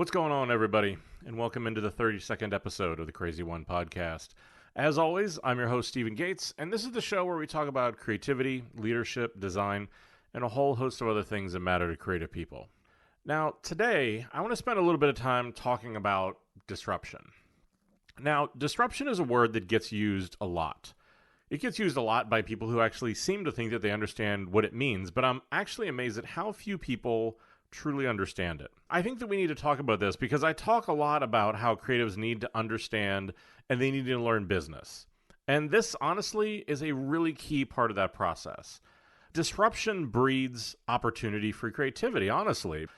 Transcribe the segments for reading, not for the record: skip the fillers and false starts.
What's going on, everybody? And welcome into the 32nd episode of the CRZY podcast. As always, I'm your host, Stephen Gates, and this is the show where we talk about creativity, leadership, design, and a whole host of other things that matter to creative people. Now, today, I want to spend a little bit of time talking about disruption. Now, disruption is a word that gets used a lot. It gets used a lot by people who actually seem to think that they understand what it means, but I'm actually amazed at how few people truly understand it. I think that we need to talk about this because I talk a lot about how creatives need to understand and they need to learn business. And this, honestly, is a really key part of that process. Disruption breeds opportunity for creativity, honestly.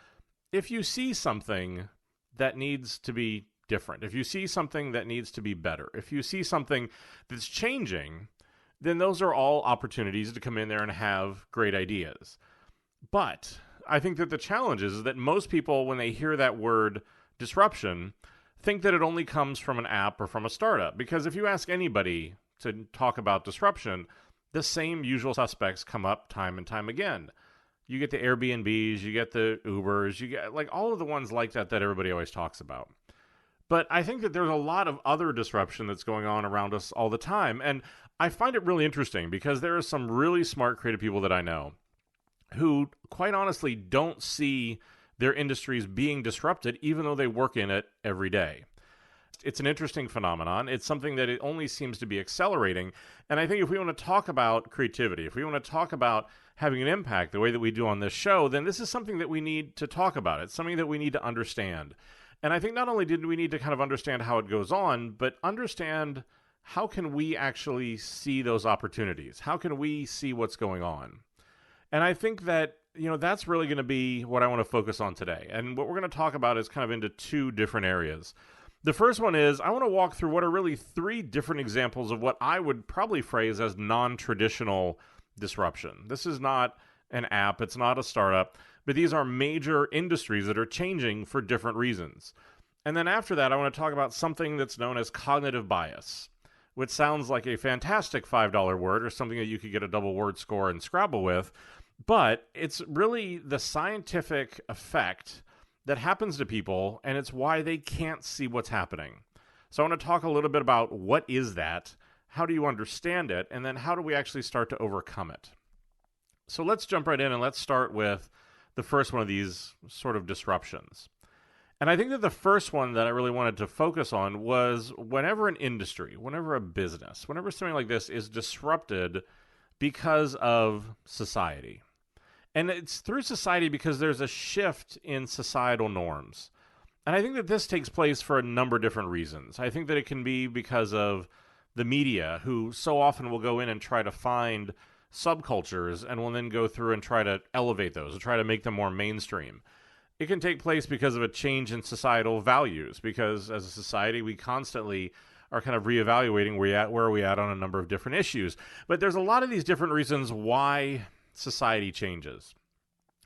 If you see something that needs to be different, if you see something that needs to be better, if you see something that's changing, then those are all opportunities to come in there and have great ideas. But I think that the challenge is that most people, when they hear that word disruption, think that it only comes from an app or from a startup. Because if you ask anybody to talk about disruption, the same usual suspects come up time and time again. You get the Airbnbs, you get the Ubers, you get like all of the ones like that everybody always talks about. But I think that there's a lot of other disruption that's going on around us all the time. And I find it really interesting because there are some really smart creative people that I know who, quite honestly, don't see their industries being disrupted, even though they work in it every day. It's an interesting phenomenon. It's something that it only seems to be accelerating. And I think if we want to talk about creativity, if we want to talk about having an impact the way that we do on this show, then this is something that we need to talk about. It's something that we need to understand. And I think not only did we need to kind of understand how it goes on, but understand how can we actually see those opportunities? How can we see what's going on? And I think that, that's really going to be what I want to focus on today. And what we're going to talk about is kind of into two different areas. The first one is I want to walk through what are really three different examples of what I would probably phrase as non-traditional disruption. This is not an app. It's not a startup. But these are major industries that are changing for different reasons. And then after that, I want to talk about something that's known as cognitive bias, which sounds like a fantastic $5 word or something that you could get a double word score in Scrabble with. But it's really the scientific effect that happens to people, and it's why they can't see what's happening. So I want to talk a little bit about what is that, how do you understand it, and then how do we actually start to overcome it. So let's jump right in and let's start with the first one of these sort of disruptions. And I think that the first one that I really wanted to focus on was whenever an industry, whenever a business, whenever something like this is disrupted because of society. And it's through society because there's a shift in societal norms. And I think that this takes place for a number of different reasons. I think that it can be because of the media, who so often will go in and try to find subcultures and will then go through and try to elevate those, and try to make them more mainstream. It can take place because of a change in societal values, because as a society, we constantly are kind of reevaluating where are we at on a number of different issues. But there's a lot of these different reasons why society changes.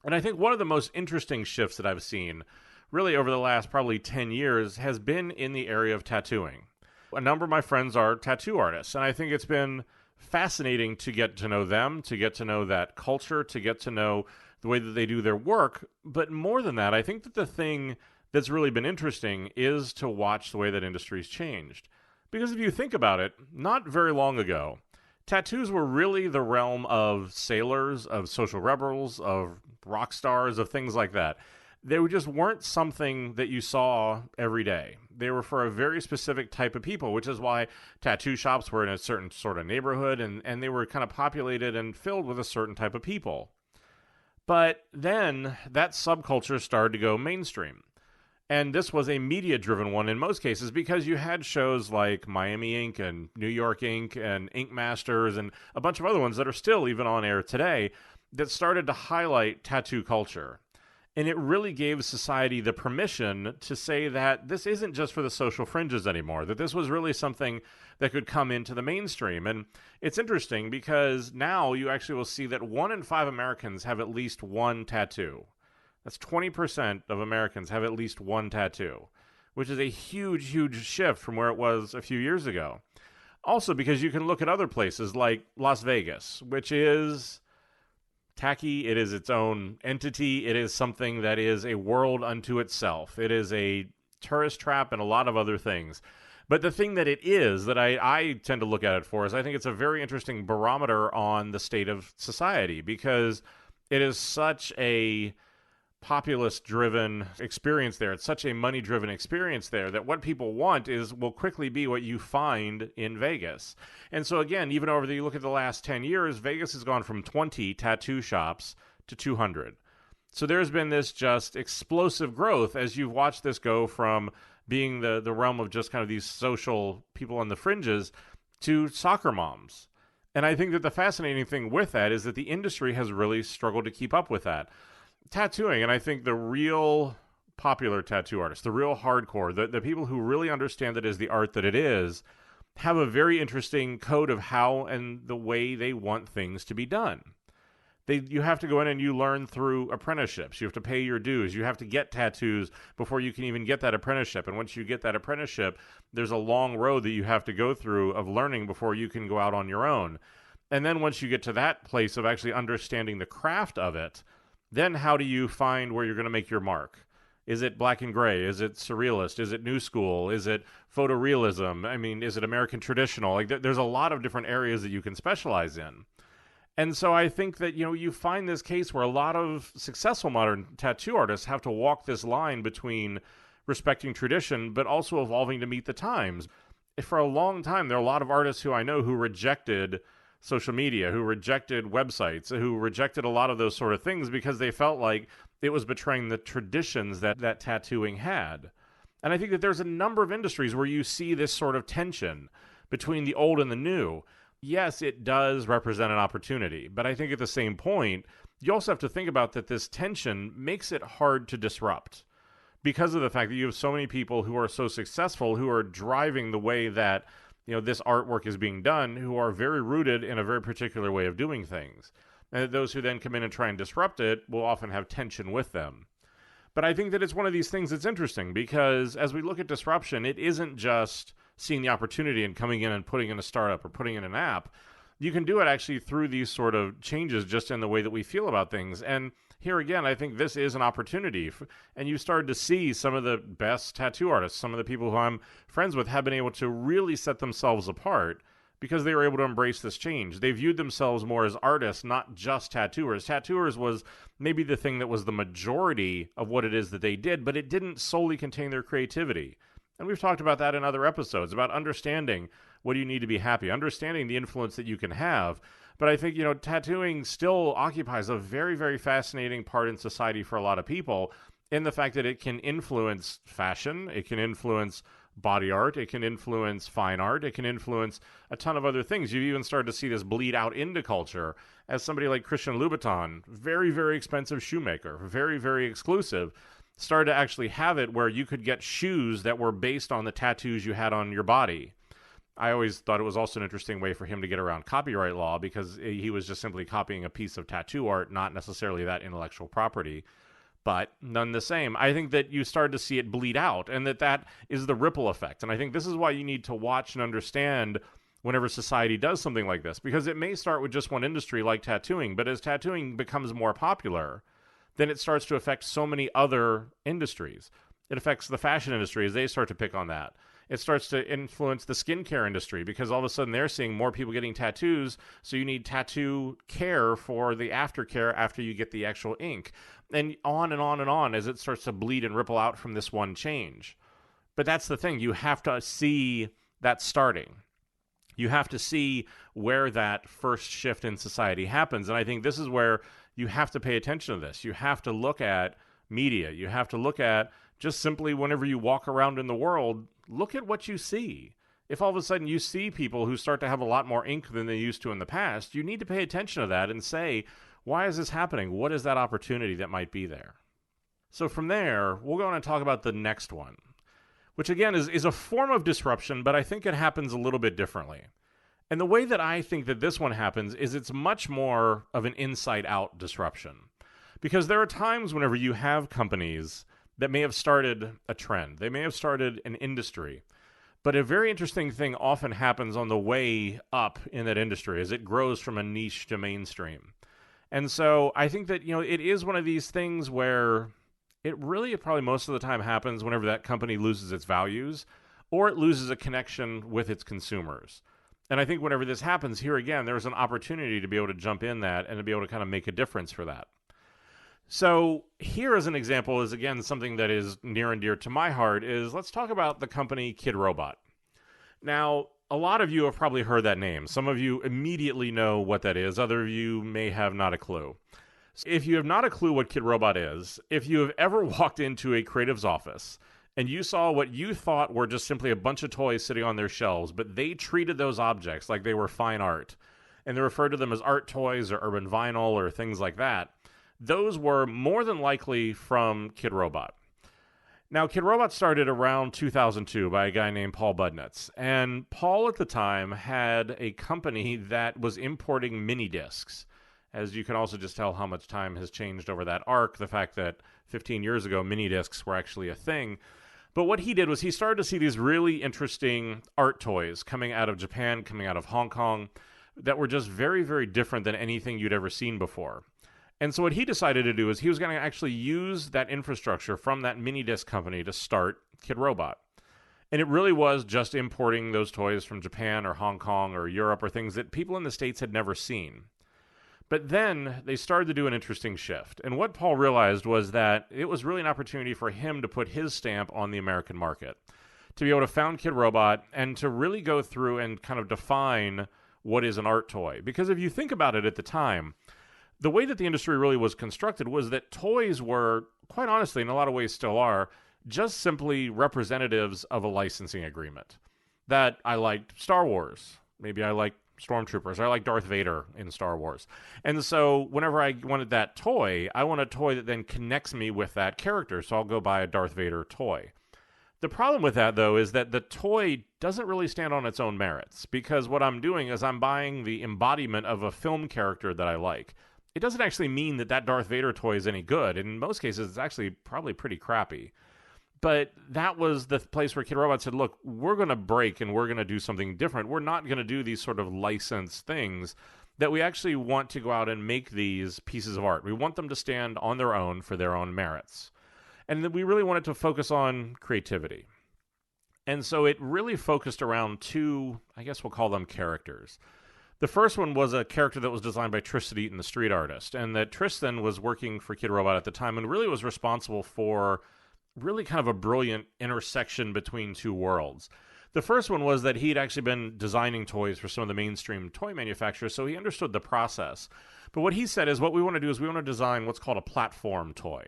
And I think one of the most interesting shifts that I've seen really over the last probably 10 years has been in the area of tattooing. A number of my friends are tattoo artists, and I think it's been fascinating to get to know them, to get to know that culture, to get to know the way that they do their work. But more than that, I think that the thing that's really been interesting is to watch the way that industry's changed. Because if you think about it, not very long ago, tattoos were really the realm of sailors, of social rebels, of rock stars, of things like that. They just weren't something that you saw every day. They were for a very specific type of people, which is why tattoo shops were in a certain sort of neighborhood, and they were kind of populated and filled with a certain type of people. But then that subculture started to go mainstream. And this was a media-driven one in most cases because you had shows like Miami Ink. and New York Ink. and Ink Masters and a bunch of other ones that are still even on air today that started to highlight tattoo culture. And it really gave society the permission to say that this isn't just for the social fringes anymore, that this was really something that could come into the mainstream. And it's interesting because now you actually will see that 1 in 5 Americans have at least one tattoo. That's 20% of Americans have at least one tattoo, which is a huge, huge shift from where it was a few years ago. Also because you can look at other places like Las Vegas, which is tacky. It is its own entity. It is something that is a world unto itself. It is a tourist trap and a lot of other things. But the thing that it is, that I tend to look at it for, is I think it's a very interesting barometer on the state of society, because it is such a populist-driven experience there. It's such a money-driven experience there that what people want will quickly be what you find in Vegas. And so again, even you look at the last 10 years, Vegas has gone from 20 tattoo shops to 200. So there's been this just explosive growth as you've watched this go from being the realm of just kind of these social people on the fringes to soccer moms. And I think that the fascinating thing with that is that the industry has really struggled to keep up with that. Tattooing, and I think the real popular tattoo artists, the real hardcore, the people who really understand it as the art that it is, have a very interesting code of how and the way they want things to be done. You have to go in and you learn through apprenticeships. You have to pay your dues. You have to get tattoos before you can even get that apprenticeship. And once you get that apprenticeship, there's a long road that you have to go through of learning before you can go out on your own. And then once you get to that place of actually understanding the craft of it, then how do you find where you're going to make your mark? Is it black and gray? Is it surrealist? Is it new school? Is it photorealism? I mean, is it American traditional? Like, there's a lot of different areas that you can specialize in. And so I think that, you find this case where a lot of successful modern tattoo artists have to walk this line between respecting tradition, but also evolving to meet the times. For a long time, there are a lot of artists who I know who rejected social media, who rejected websites, who rejected a lot of those sort of things because they felt like it was betraying the traditions that tattooing had. And I think that there's a number of industries where you see this sort of tension between the old and the new. Yes, it does represent an opportunity, but I think at the same point, you also have to think about that this tension makes it hard to disrupt because of the fact that you have so many people who are so successful, who are driving the way that this artwork is being done, who are very rooted in a very particular way of doing things. And those who then come in and try and disrupt it will often have tension with them. But I think that it's one of these things that's interesting because as we look at disruption, it isn't just seeing the opportunity and coming in and putting in a startup or putting in an app. You can do it actually through these sort of changes just in the way that we feel about things. And here again, I think this is an opportunity. And you started to see some of the best tattoo artists, some of the people who I'm friends with have been able to really set themselves apart because they were able to embrace this change. They viewed themselves more as artists, not just tattooers. Tattooers was maybe the thing that was the majority of what it is that they did, but it didn't solely contain their creativity. And we've talked about that in other episodes, about understanding what do you need to be happy, understanding the influence that you can have. But I think, tattooing still occupies a very, very fascinating part in society for a lot of people in the fact that it can influence fashion, it can influence body art, it can influence fine art, it can influence a ton of other things. You've even started to see this bleed out into culture as somebody like Christian Louboutin, very, very expensive shoemaker, very, very exclusive, started to actually have it where you could get shoes that were based on the tattoos you had on your body. I always thought it was also an interesting way for him to get around copyright law because he was just simply copying a piece of tattoo art, not necessarily that intellectual property. But none the same. I think that you started to see it bleed out and that is the ripple effect. And I think this is why you need to watch and understand whenever society does something like this, because it may start with just one industry like tattooing, but as tattooing becomes more popular, then it starts to affect so many other industries. It affects the fashion industry as they start to pick on that. It starts to influence the skincare industry because all of a sudden they're seeing more people getting tattoos, so you need tattoo care for the aftercare after you get the actual ink. And on and on and on as it starts to bleed and ripple out from this one change. But that's the thing. You have to see that starting. You have to see where that first shift in society happens. And I think this is where you have to pay attention to this. You have to look at media. You have to look at just simply whenever you walk around in the world, look at what you see. If all of a sudden you see people who start to have a lot more ink than they used to in the past, you need to pay attention to that and say, why is this happening? What is that opportunity that might be there? So from there, we'll go on and talk about the next one, which again is a form of disruption, but I think it happens a little bit differently. And the way that I think that this one happens is it's much more of an inside-out disruption. Because there are times whenever you have companies that may have started a trend, they may have started an industry, but a very interesting thing often happens on the way up in that industry as it grows from a niche to mainstream. And so I think that, it is one of these things where it really probably most of the time happens whenever that company loses its values or it loses a connection with its consumers. And I think whenever this happens, here again, there's an opportunity to be able to jump in that and to be able to kind of make a difference for that. So here as an example is, again, something that is near and dear to my heart is let's talk about the company Kid Robot. Now, a lot of you have probably heard that name. Some of you immediately know what that is. Other of you may have not a clue. If you have not a clue what Kid Robot is, if you have ever walked into a creative's office and you saw what you thought were just simply a bunch of toys sitting on their shelves, but they treated those objects like they were fine art, and they referred to them as art toys or urban vinyl or things like that, those were more than likely from Kid Robot. Now, Kid Robot started around 2002 by a guy named Paul Budnitz, and Paul at the time had a company that was importing mini discs. As you can also just tell how much time has changed over that arc, the fact that 15 years ago mini discs were actually a thing. But what he did was he started to see these really interesting art toys coming out of Japan, coming out of Hong Kong, that were just very, very different than anything you'd ever seen before. And so what he decided to do is he was going to actually use that infrastructure from that mini disc company to start Kid Robot. And it really was just importing those toys from Japan or Hong Kong or Europe or things that people in the States had never seen. But then they started to do an interesting shift. And what Paul realized was that it was really an opportunity for him to put his stamp on the American market, to be able to found Kid Robot and to really go through and kind of define what is an art toy. Because if you think about it at the time, the way that the industry really was constructed was that toys were, quite honestly, in a lot of ways still are, just simply representatives of a licensing agreement. That I liked Star Wars. Maybe I liked Stormtroopers. I like Darth Vader in Star Wars. And so whenever I wanted that toy, I want a toy that then connects me with that character. So I'll go buy a Darth Vader toy. The problem with that, though, is that the toy doesn't really stand on its own merits, because what I'm doing is I'm buying the embodiment of a film character that I like. It doesn't actually mean that that Darth Vader toy is any good. In most cases, it's actually probably pretty crappy. But that was the place where Kid Robot said, look, we're going to break and we're going to do something different. We're not going to do these sort of licensed things, that we actually want to go out and make these pieces of art. We want them to stand on their own for their own merits. And that we really wanted to focus on creativity. And so it really focused around two, I guess we'll call them characters. The first one was a character that was designed by Tristan Eaton, the street artist, and that Tristan was working for Kid Robot at the time and really was responsible for really kind of a brilliant intersection between two worlds. The first one was that he'd actually been designing toys for some of the mainstream toy manufacturers, so he understood the process. But what he said is what we want to do is we want to design what's called a platform toy.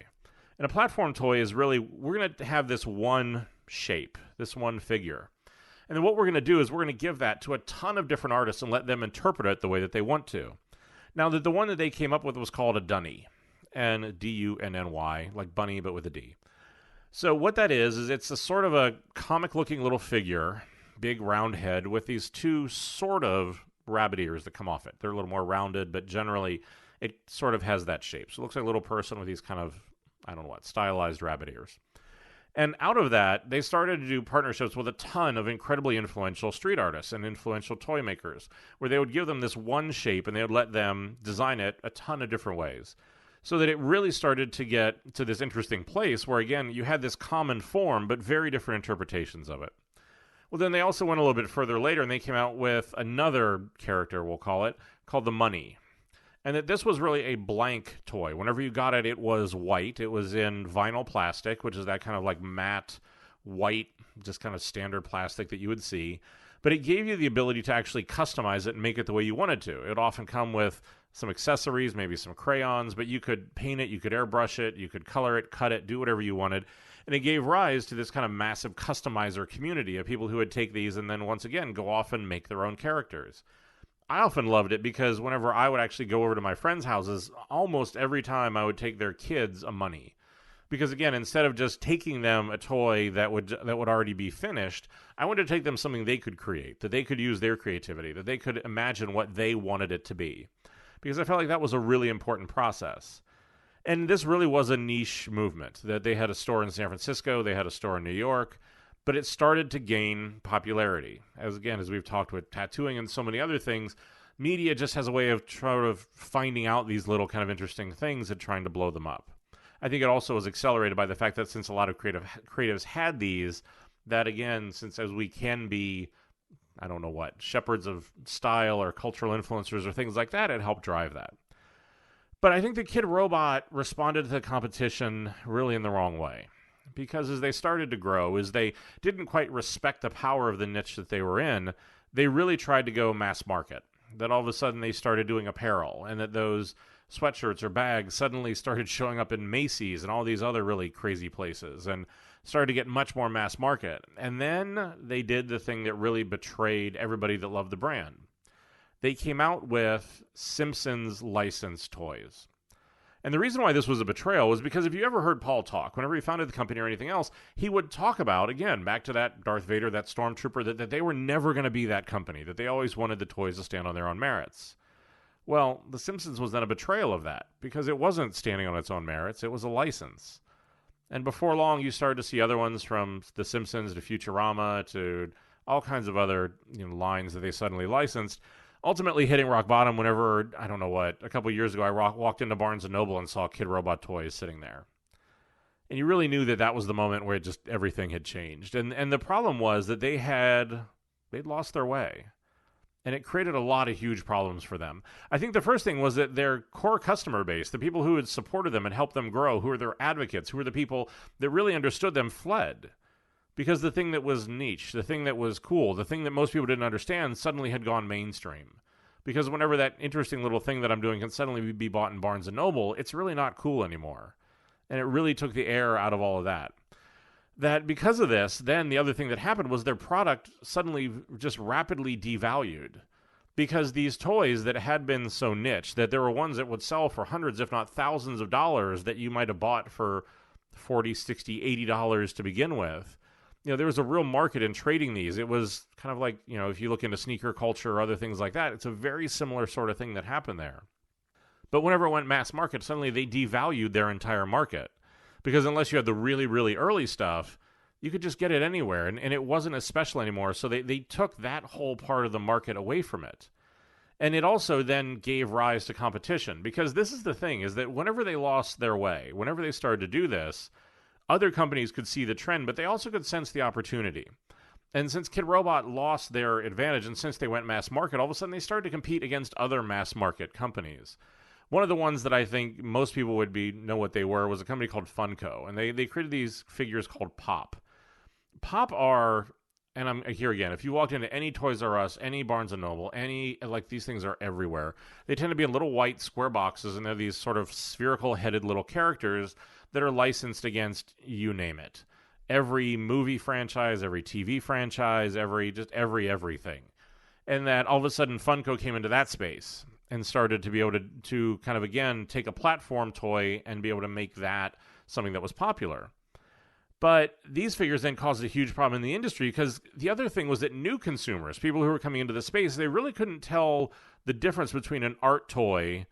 And a platform toy is really, we're going to have this one shape, this one figure. And then what we're going to do is we're going to give that to a ton of different artists and let them interpret it the way that they want to. Now, the one that they came up with was called a dunny, and D-U-N-N-Y, like bunny but with a D. So what that is it's a sort of a comic-looking little figure, big round head, with these two sort of rabbit ears that come off it. They're a little more rounded, but generally it sort of has that shape. So it looks like a little person with these kind of, I don't know what, stylized rabbit ears. And out of that, they started to do partnerships with a ton of incredibly influential street artists and influential toy makers, where they would give them this one shape and they would let them design it a ton of different ways. So that it really started to get to this interesting place where, again, you had this common form, but very different interpretations of it. Well, then they also went a little bit further later and they came out with another character, we'll call it, called the Money. And that this was really a blank toy. Whenever you got it, it was white. It was in vinyl plastic, which is that kind of like matte, white, just kind of standard plastic that you would see. But it gave you the ability to actually customize it and make it the way you wanted to. It would often come with some accessories, maybe some crayons, but you could paint it, you could airbrush it, you could color it, cut it, do whatever you wanted. And it gave rise to this kind of massive customizer community of people who would take these and then once again go off and make their own characters. I often loved it because whenever I would actually go over to my friends' houses, almost every time I would take their kids a Money. Because again, instead of just taking them a toy that would already be finished, I wanted to take them something they could create, that they could use their creativity, that they could imagine what they wanted it to be. Because I felt like that was a really important process. And this really was a niche movement, that they had a store in San Francisco, they had a store in New York, but it started to gain popularity. As we've talked with tattooing and so many other things, media just has a way of sort of finding out these little kind of interesting things and trying to blow them up. I think it also was accelerated by the fact that since a lot of creatives had these, that again, since as we can be, I don't know what, shepherds of style or cultural influencers or things like that, it helped drive that. But I think the Kid Robot responded to the competition really in the wrong way. Because as they started to grow, as they didn't quite respect the power of the niche that they were in, they really tried to go mass market. That all of a sudden they started doing apparel, and that those sweatshirts or bags suddenly started showing up in Macy's and all these other really crazy places, and started to get much more mass market. And then they did the thing that really betrayed everybody that loved the brand. They came out with Simpsons licensed toys. And the reason why this was a betrayal was because if you ever heard Paul talk, whenever he founded the company or anything else, he would talk about, again, back to that Darth Vader, that Stormtrooper, that they were never going to be that company, that they always wanted the toys to stand on their own merits. Well, The Simpsons was then a betrayal of that, because it wasn't standing on its own merits, it was a license. And before long, you started to see other ones, from The Simpsons to Futurama to all kinds of other lines that they suddenly licensed, ultimately hitting rock bottom whenever, I don't know what, a couple years ago I walked into Barnes & Noble and saw Kid Robot toys sitting there. And you really knew that was the moment where everything had changed. And the problem was that they'd lost their way. And it created a lot of huge problems for them. I think the first thing was that their core customer base, the people who had supported them and helped them grow, who were their advocates, who were the people that really understood them, fled. Because the thing that was niche, the thing that was cool, the thing that most people didn't understand suddenly had gone mainstream. Because whenever that interesting little thing that I'm doing can suddenly be bought in Barnes & Noble, it's really not cool anymore. And it really took the air out of all of that. That because of this, then the other thing that happened was their product suddenly just rapidly devalued. Because these toys that had been so niche, that there were ones that would sell for hundreds, if not thousands of dollars, that you might have bought for $40, $60, $80 to begin with. There was a real market in trading these. It was kind of like, if you look into sneaker culture or other things like that, it's a very similar sort of thing that happened there. But whenever it went mass market, suddenly they devalued their entire market. Because unless you had the really, really early stuff, you could just get it anywhere. And it wasn't as special anymore. So they took that whole part of the market away from it. And it also then gave rise to competition. Because this is the thing, is that whenever they lost their way, whenever they started to do this, other companies could see the trend, but they also could sense the opportunity. And since Kid Robot lost their advantage, and since they went mass market, all of a sudden they started to compete against other mass market companies. One of the ones that I think most people would know what they were was a company called Funko, and they created these figures called Pop. Pop are, and I'm here again, if you walked into any Toys R Us, any Barnes & Noble, these things are everywhere. They tend to be in little white square boxes, and they're these sort of spherical-headed little characters that are licensed against, you name it. Every movie franchise, every TV franchise, everything. And that all of a sudden Funko came into that space and started to be able to kind of, again, take a platform toy and be able to make that something that was popular. But these figures then caused a huge problem in the industry, because the other thing was that new consumers, people who were coming into the space, they really couldn't tell the difference between an art toy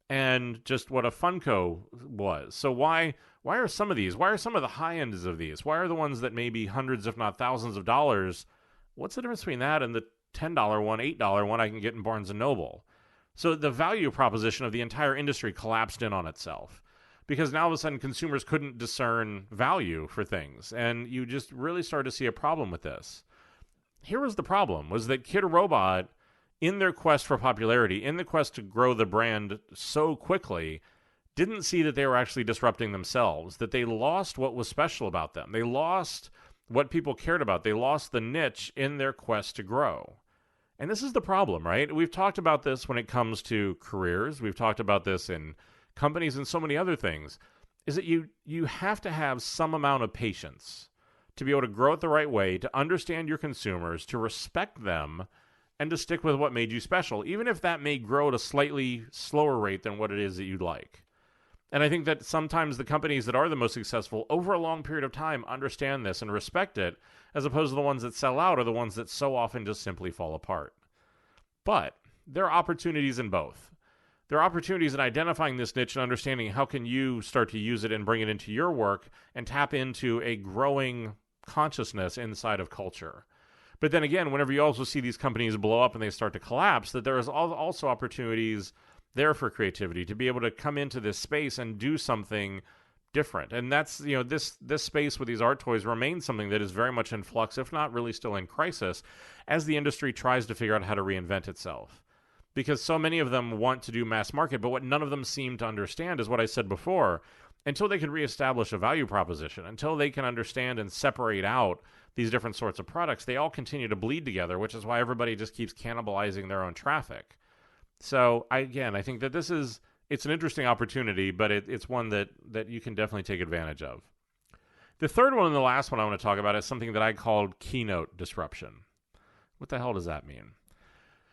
and just what a Funko was. So why are some of these? Why are some of the high ends of these? Why are the ones that may be hundreds, if not thousands of dollars? What's the difference between that and the $10 one, $8 one I can get in Barnes & Noble? So the value proposition of the entire industry collapsed in on itself, because now all of a sudden consumers couldn't discern value for things, and you just really started to see a problem with this. Here was the problem, was that Kid Robot, in their quest for popularity, in the quest to grow the brand so quickly, didn't see that they were actually disrupting themselves, that they lost what was special about them. They lost what people cared about. They lost the niche in their quest to grow. And this is the problem, right? We've talked about this when it comes to careers. We've talked about this in companies and so many other things, is that you have to have some amount of patience to be able to grow it the right way, to understand your consumers, to respect them, and to stick with what made you special, even if that may grow at a slightly slower rate than what it is that you'd like. And I think that sometimes the companies that are the most successful over a long period of time understand this and respect it, as opposed to the ones that sell out are the ones that so often just simply fall apart. But there are opportunities in both. There are opportunities in identifying this niche and understanding how can you start to use it and bring it into your work and tap into a growing consciousness inside of culture. But then again, whenever you also see these companies blow up and they start to collapse, that there is also opportunities there for creativity to be able to come into this space and do something different. And that's, this space with these art toys remains something that is very much in flux, if not really still in crisis, as the industry tries to figure out how to reinvent itself. Because so many of them want to do mass market, but what none of them seem to understand is what I said before. Until they can reestablish a value proposition, until they can understand and separate out these different sorts of products, they all continue to bleed together, which is why everybody just keeps cannibalizing their own traffic. So, I think that it's an interesting opportunity, but it's one that you can definitely take advantage of. The third one and the last one I want to talk about is something that I called keynote disruption. What the hell does that mean?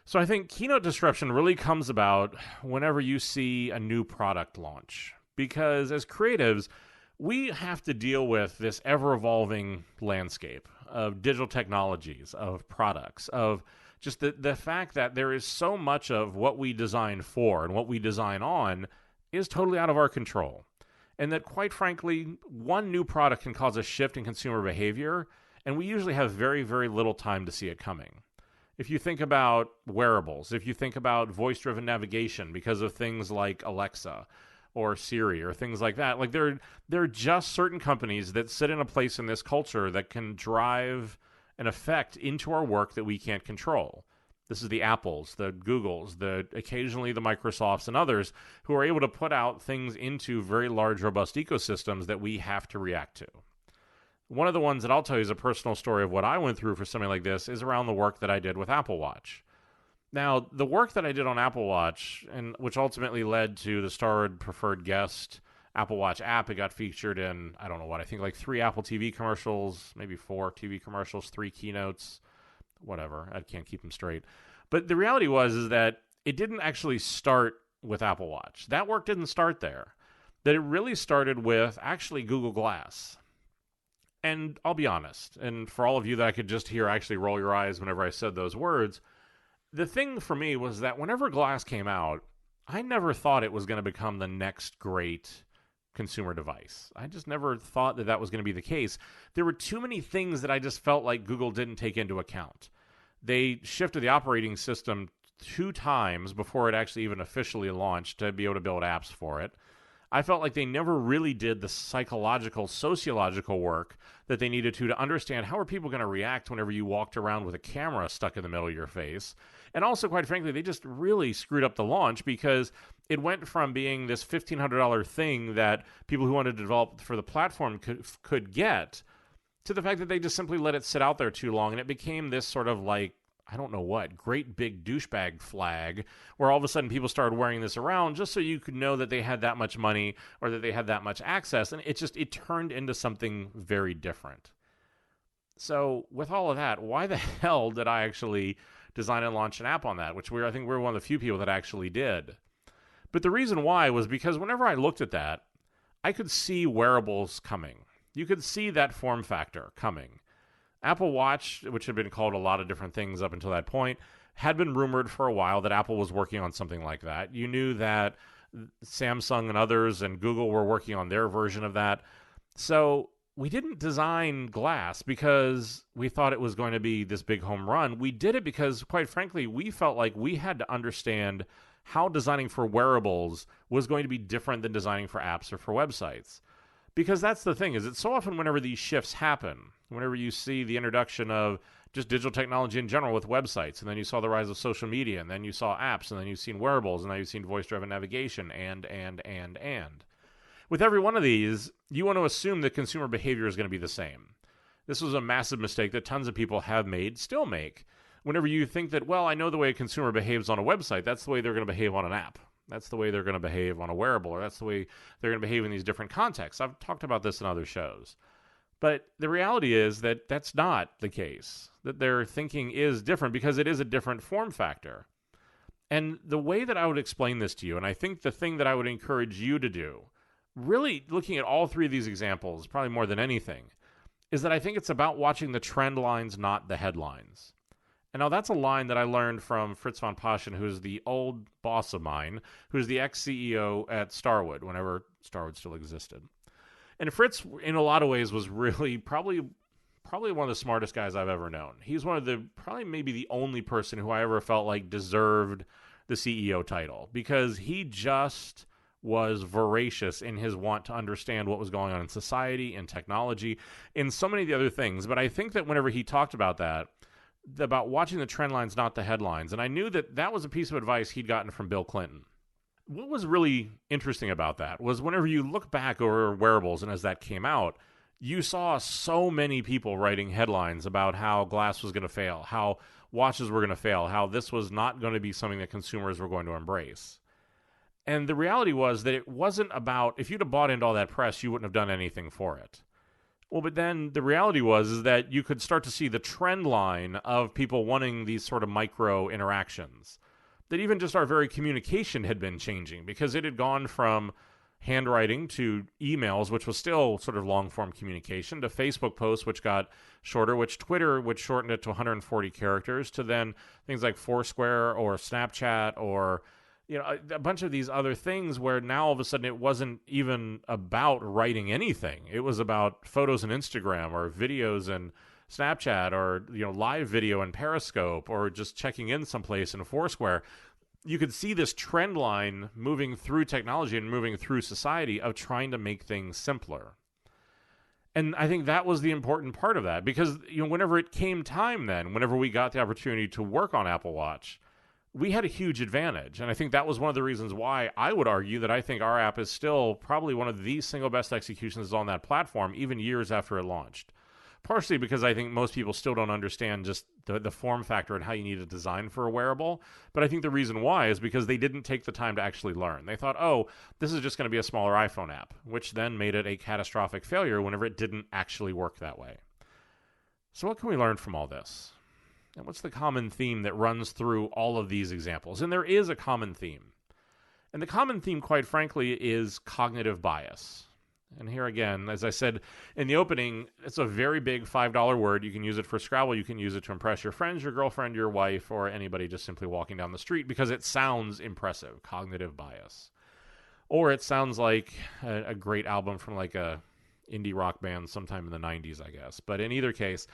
So I think keynote disruption really comes about whenever you see a new product launch. Because as creatives, we have to deal with this ever-evolving landscape of digital technologies, of products, of just the fact that there is so much of what we design for and what we design on is totally out of our control. And that, quite frankly, one new product can cause a shift in consumer behavior, and we usually have very, very little time to see it coming. If you think about wearables, if you think about voice-driven navigation because of things like Alexa or Siri or things like that, like there are just certain companies that sit in a place in this culture that can drive an effect into our work that we can't control. This is the Apples, the Googles, occasionally the Microsofts and others who are able to put out things into very large, robust ecosystems that we have to react to. One of the ones that I'll tell you is a personal story of what I went through for something like this is around the work that I did with Apple Watch. Now, the work that I did on Apple Watch, and which ultimately led to the starred preferred guest Apple Watch app, it got featured in, I don't know what, I think like 3 Apple TV commercials, maybe 4 TV commercials, 3 keynotes, whatever. I can't keep them straight. But the reality is that it didn't actually start with Apple Watch. That work didn't start there. That it really started with actually Google Glass. And I'll be honest, and for all of you that I could just hear actually roll your eyes whenever I said those words, the thing for me was that whenever Glass came out, I never thought it was going to become the next great consumer device. I just never thought that was going to be the case. There were too many things that I just felt like Google didn't take into account. They shifted the operating system 2 times before it actually even officially launched to be able to build apps for it. I felt like they never really did the psychological, sociological work that they needed to understand how are people going to react whenever you walked around with a camera stuck in the middle of your face. And also, quite frankly, they just really screwed up the launch because it went from being this $1,500 thing that people who wanted to develop for the platform could get to the fact that they just simply let it sit out there too long. And it became this sort of like, I don't know what, great big douchebag flag where all of a sudden people started wearing this around just so you could know that they had that much money or that they had that much access. And it turned into something very different. So with all of that, why the hell did I actually design and launch an app on that, which I think we're one of the few people that actually did. But the reason why was because whenever I looked at that, I could see wearables coming. You could see that form factor coming. Apple Watch, which had been called a lot of different things up until that point, had been rumored for a while that Apple was working on something like that. You knew that Samsung and others and Google were working on their version of that. So we didn't design Glass because we thought it was going to be this big home run. We did it because, quite frankly, we felt like we had to understand how designing for wearables was going to be different than designing for apps or for websites. Because that's the thing, is it's so often whenever these shifts happen, whenever you see the introduction of just digital technology in general with websites, and then you saw the rise of social media, and then you saw apps, and then you've seen wearables, and now you've seen voice-driven navigation, and. With every one of these, you want to assume that consumer behavior is going to be the same. This was a massive mistake that tons of people have made, still make. Whenever you think that, well, I know the way a consumer behaves on a website, that's the way they're going to behave on an app. That's the way they're going to behave on a wearable, or that's the way they're going to behave in these different contexts. I've talked about this in other shows. But the reality is that that's not the case, that their thinking is different because it is a different form factor. And the way that I would explain this to you, and I think the thing that I would encourage you to do, really looking at all 3 of these examples, probably more than anything, is that I think it's about watching the trend lines, not the headlines. And now that's a line that I learned from Fritz von Paschen, who's the old boss of mine, who's the ex-CEO at Starwood, whenever Starwood still existed. And Fritz, in a lot of ways, was really probably probably one of the smartest guys I've ever known. He's one of the, probably maybe the only person who I ever felt like deserved the CEO title, because he just was voracious in his want to understand what was going on in society and technology and so many of the other things. But I think that whenever he talked about that, about watching the trend lines, not the headlines, and I knew that that was a piece of advice he'd gotten from Bill Clinton. What was really interesting about that was whenever you look back over wearables and as that came out, you saw so many people writing headlines about how glass was going to fail, how watches were going to fail, how this was not going to be something that consumers were going to embrace. And the reality was that it wasn't about, if you'd have bought into all that press, you wouldn't have done anything for it. Well, but then the reality was that you could start to see the trend line of people wanting these sort of micro interactions. That even just our very communication had been changing, because it had gone from handwriting to emails, which was still sort of long-form communication, to Facebook posts, which got shorter, which Twitter, which shortened it to 140 characters, to then things like Foursquare or Snapchat or a bunch of these other things where now all of a sudden it wasn't even about writing anything. It was about photos and Instagram or videos and Snapchat or live video and Periscope or just checking in someplace in Foursquare. You could see this trend line moving through technology and moving through society of trying to make things simpler. And I think that was the important part of that, because whenever it came time then, whenever we got the opportunity to work on Apple Watch, we had a huge advantage. And I think that was one of the reasons why I would argue that I think our app is still probably one of the single best executions on that platform, even years after it launched. Partially because I think most people still don't understand just the form factor and how you need to design for a wearable. But I think the reason why is because they didn't take the time to actually learn. They thought, oh, this is just going to be a smaller iPhone app, which then made it a catastrophic failure whenever it didn't actually work that way. So what can we learn from all this? And what's the common theme that runs through all of these examples? And there is a common theme. And the common theme, quite frankly, is cognitive bias. And here again, as I said in the opening, it's a very big $5 word. You can use it for Scrabble. You can use it to impress your friends, your girlfriend, your wife, or anybody just simply walking down the street because it sounds impressive, cognitive bias. Or it sounds like a great album from like a indie rock band sometime in the 90s, I guess. But in either case,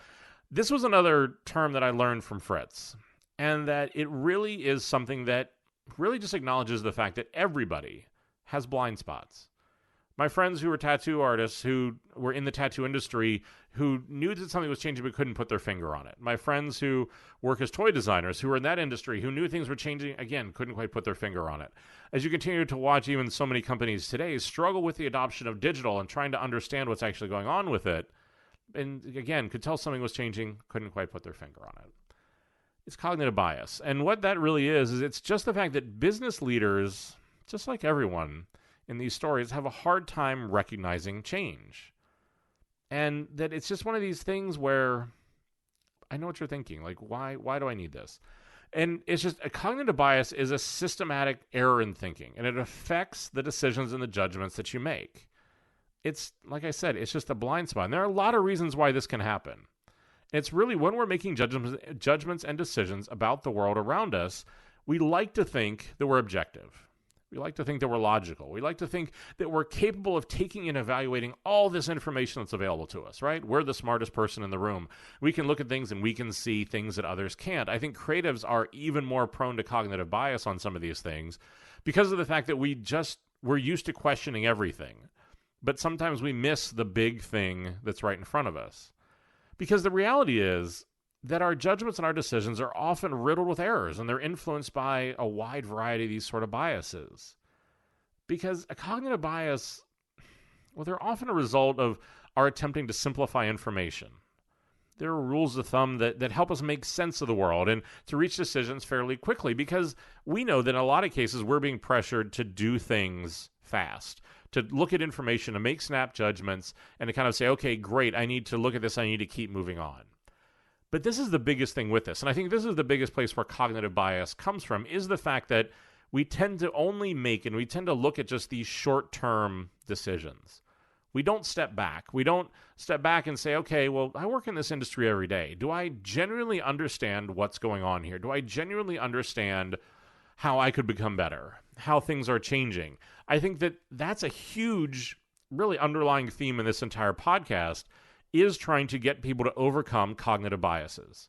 this was another term that I learned from Fritz, and that it really is something that really just acknowledges the fact that everybody has blind spots. My friends who were tattoo artists, who were in the tattoo industry, who knew that something was changing but couldn't put their finger on it. My friends who work as toy designers, who were in that industry, who knew things were changing, again, couldn't quite put their finger on it. As you continue to watch even so many companies today struggle with the adoption of digital and trying to understand what's actually going on with it, and again, could tell something was changing, couldn't quite put their finger on it. It's cognitive bias. And what that really is it's just the fact that business leaders, just like everyone in these stories, have a hard time recognizing change. And that it's just one of these things where I know what you're thinking. Like, why do I need this? And it's just a cognitive bias is a systematic error in thinking, and it affects the decisions and the judgments that you make. It's, like I said, it's just a blind spot. And there are a lot of reasons why this can happen. It's really when we're making judgments and decisions about the world around us, we like to think that we're objective. We like to think that we're logical. We like to think that we're capable of taking and evaluating all this information that's available to us, right? We're the smartest person in the room. We can look at things and we can see things that others can't. I think creatives are even more prone to cognitive bias on some of these things because of the fact that we're used to questioning everything. But sometimes we miss the big thing that's right in front of us. Because the reality is that our judgments and our decisions are often riddled with errors, and they're influenced by a wide variety of these sort of biases. Because a cognitive bias, well, they're often a result of our attempting to simplify information. There are rules of thumb that help us make sense of the world and to reach decisions fairly quickly, because we know that in a lot of cases we're being pressured to do things fast, to look at information, to make snap judgments, and to kind of say, okay, great, I need to look at this, I need to keep moving on. But this is the biggest thing with this, and I think this is the biggest place where cognitive bias comes from, is the fact that we tend to only make and we tend to look at just these short-term decisions. We don't step back. We don't step back and say, okay, well, I work in this industry every day. Do I genuinely understand what's going on here? Do I genuinely understand how I could become better, how things are changing? I think that that's a huge, really underlying theme in this entire podcast, is trying to get people to overcome cognitive biases.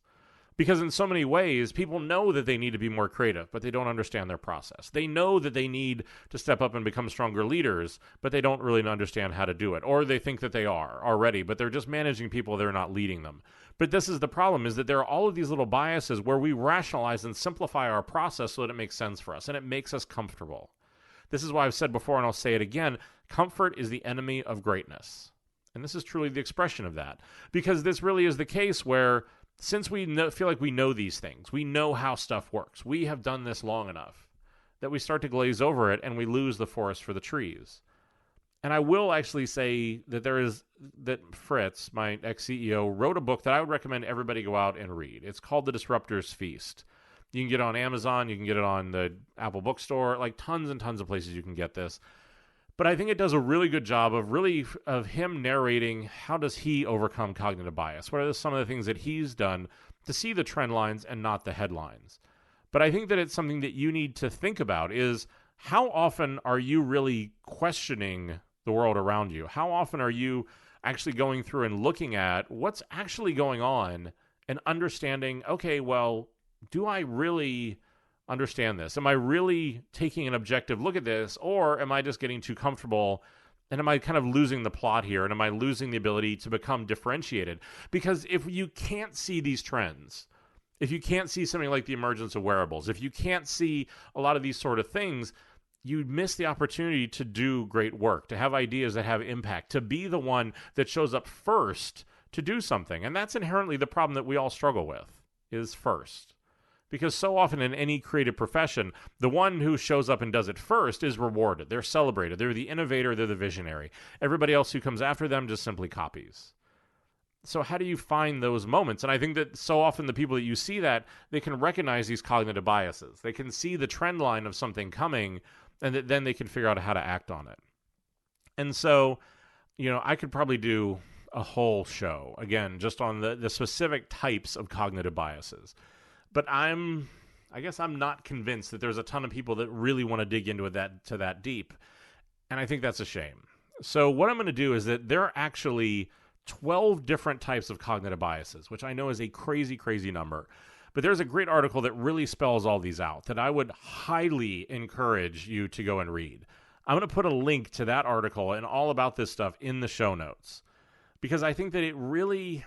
Because in so many ways, people know that they need to be more creative, but they don't understand their process. They know that they need to step up and become stronger leaders, but they don't really understand how to do it. Or they think that they are already, but they're just managing people, they're not leading them. But this is the problem, is that there are all of these little biases where we rationalize and simplify our process so that it makes sense for us, and it makes us comfortable. This is why I've said before, and I'll say it again, comfort is the enemy of greatness. And this is truly the expression of that. Because this really is the case where, since we feel like we know these things, we know how stuff works, we have done this long enough, that we start to glaze over it and we lose the forest for the trees. And I will actually say that Fritz, my ex-CEO, wrote a book that I would recommend everybody go out and read. It's called The Disruptor's Feast. You can get it on Amazon, you can get it on the Apple bookstore, like tons and tons of places you can get this. But I think it does a really good job of him narrating how does he overcome cognitive bias. What are some of the things that he's done to see the trend lines and not the headlines? But I think that it's something that you need to think about is how often are you really questioning the world around you? How often are you actually going through and looking at what's actually going on and understanding, okay, well, do I really understand this? Am I really taking an objective look at this, or am I just getting too comfortable, and am I kind of losing the plot here, and am I losing the ability to become differentiated? Because if you can't see these trends, if you can't see something like the emergence of wearables, if you can't see a lot of these sort of things, you miss the opportunity to do great work, to have ideas that have impact, to be the one that shows up first to do something. And that's inherently the problem that we all struggle with, is first. Because so often in any creative profession, the one who shows up and does it first is rewarded. They're celebrated. They're the innovator. They're the visionary. Everybody else who comes after them just simply copies. So how do you find those moments? And I think that so often the people that you see that, they can recognize these cognitive biases. They can see the trend line of something coming, and then they can figure out how to act on it. And so, I could probably do a whole show, again, just on the specific types of cognitive biases. But I guess I'm not convinced that there's a ton of people that really want to dig into it to that deep. And I think that's a shame. So what I'm going to do is that there are actually 12 different types of cognitive biases, which I know is a crazy, crazy number. But there's a great article that really spells all these out that I would highly encourage you to go and read. I'm going to put a link to that article and all about this stuff in the show notes. Because I think that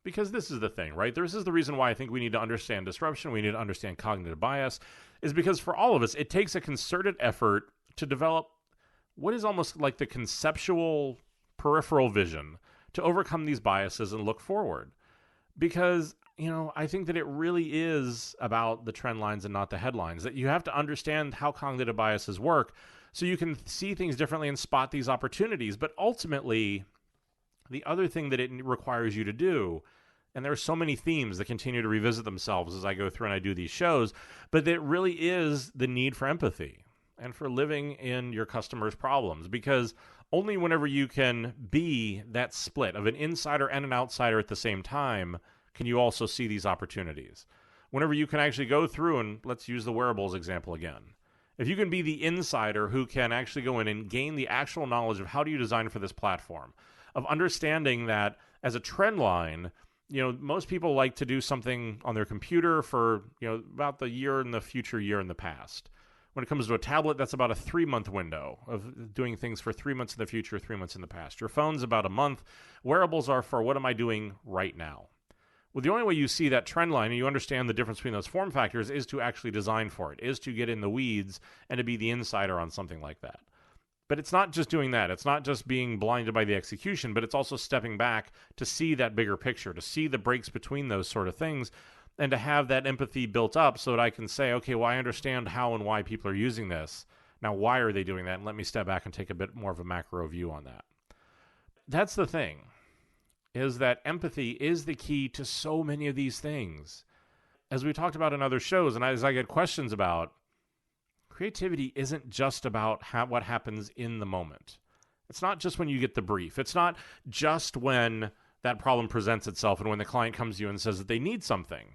because this is the thing, right? This is the reason why I think we need to understand disruption, we need to understand cognitive bias, is because for all of us, it takes a concerted effort to develop what is almost like the conceptual peripheral vision to overcome these biases and look forward. Because, I think that it really is about the trend lines and not the headlines, that you have to understand how cognitive biases work so you can see things differently and spot these opportunities. But ultimately, the other thing that it requires you to do, and there are so many themes that continue to revisit themselves as I go through and I do these shows, but it really is the need for empathy and for living in your customers' problems, because only whenever you can be that split of an insider and an outsider at the same time can you also see these opportunities. Whenever you can actually go through, and let's use the wearables example again. If you can be the insider who can actually go in and gain the actual knowledge of how do you design for this platform, of understanding that as a trend line, most people like to do something on their computer for, about the year in the future, year in the past. When it comes to a tablet, that's about a 3-month window of doing things for 3 months in the future, 3 months in the past. Your phone's about a month. Wearables are for what am I doing right now? Well, the only way you see that trend line and you understand the difference between those form factors is to actually design for it, is to get in the weeds and to be the insider on something like that. But it's not just doing that. It's not just being blinded by the execution, but it's also stepping back to see that bigger picture, to see the breaks between those sort of things, and to have that empathy built up so that I can say, okay, well, I understand how and why people are using this. Now, why are they doing that? And let me step back and take a bit more of a macro view on that. That's the thing, is that empathy is the key to so many of these things. As we talked about in other shows, and as I get questions about, creativity isn't just about what happens in the moment. It's not just when you get the brief. It's not just when that problem presents itself and when the client comes to you and says that they need something.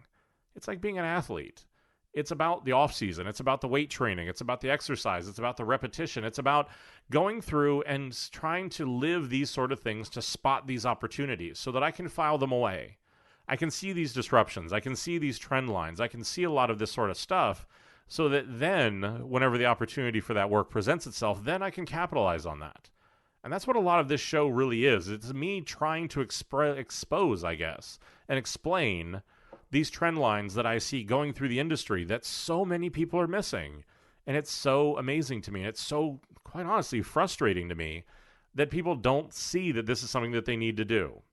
It's like being an athlete. It's about the off season. It's about the weight training. It's about the exercise. It's about the repetition. It's about going through and trying to live these sort of things to spot these opportunities so that I can file them away. I can see these disruptions. I can see these trend lines. I can see a lot of this sort of stuff so that then whenever the opportunity for that work presents itself, then I can capitalize on that. And that's what a lot of this show really is. It's me trying to expose, I guess, and explain these trend lines that I see going through the industry that so many people are missing. And it's so amazing to me. And it's so, quite honestly, frustrating to me that people don't see that this is something that they need to do.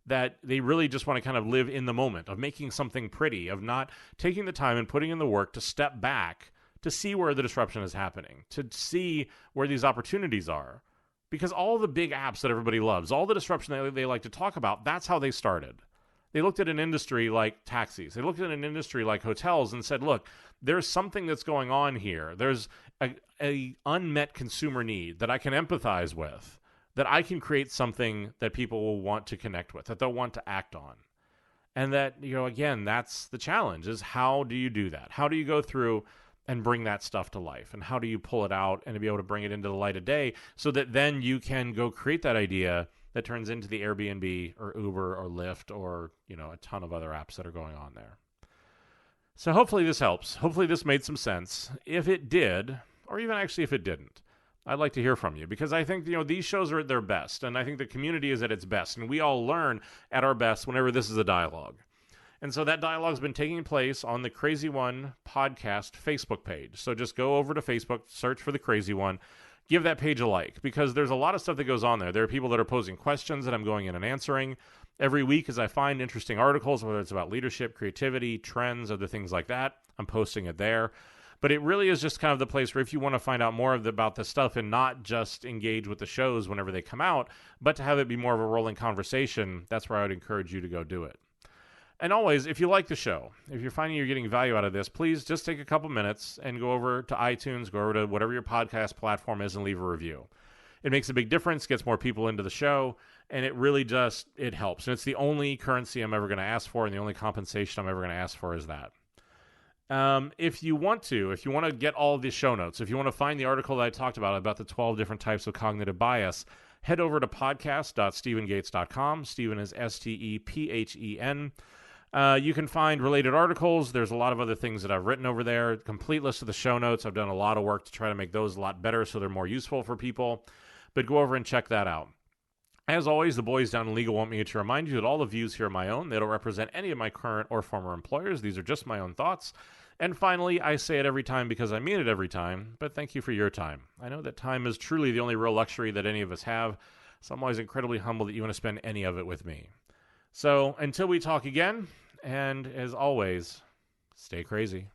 That they really just want to kind of live in the moment of making something pretty, of not taking the time and putting in the work to step back to see where the disruption is happening, to see where these opportunities are. Because all the big apps that everybody loves, all the disruption that they like to talk about, that's how they started. They looked at an industry like taxis. They looked at an industry like hotels and said, look, there's something that's going on here. There's a unmet consumer need that I can empathize with, that I can create something that people will want to connect with, that they'll want to act on. And that, again, that's the challenge, is how do you do that? How do you go through and bring that stuff to life? And how do you pull it out and to be able to bring it into the light of day so that then you can go create that idea that turns into the Airbnb or Uber or Lyft or, a ton of other apps that are going on there. So hopefully this helps. Hopefully this made some sense. If it did, or even actually if it didn't, I'd like to hear from you, because I think, these shows are at their best, and I think the community is at its best, and we all learn at our best whenever this is a dialogue. And so that dialogue has been taking place on the Crazy One podcast Facebook page. So just go over to Facebook, search for the Crazy One, give that page a like, because there's a lot of stuff that goes on there. There are people that are posing questions that I'm going in and answering every week as I find interesting articles, whether it's about leadership, creativity, trends, other things like that. I'm posting it there. But it really is just kind of the place where if you want to find out more about this stuff and not just engage with the shows whenever they come out, but to have it be more of a rolling conversation, that's where I would encourage you to go do it. And always, if you like the show, if you're finding you're getting value out of this, please just take a couple minutes and go over to iTunes, go over to whatever your podcast platform is and leave a review. It makes a big difference, gets more people into the show, and it really just, it helps. And it's the only currency I'm ever going to ask for, and the only compensation I'm ever going to ask for is that. If you want to get all of the show notes, if you want to find the article that I talked about the 12 different types of cognitive bias, head over to podcast.stephengates.com. Stephen is Stephen. You can find related articles. There's a lot of other things that I've written over there. Complete list of the show notes. I've done a lot of work to try to make those a lot better so they're more useful for people. But go over and check that out. As always, the boys down in legal want me to remind you that all the views here are my own. They don't represent any of my current or former employers. These are just my own thoughts. And finally, I say it every time because I mean it every time, but thank you for your time. I know that time is truly the only real luxury that any of us have, so I'm always incredibly humbled that you want to spend any of it with me. So until we talk again, and as always, stay crazy.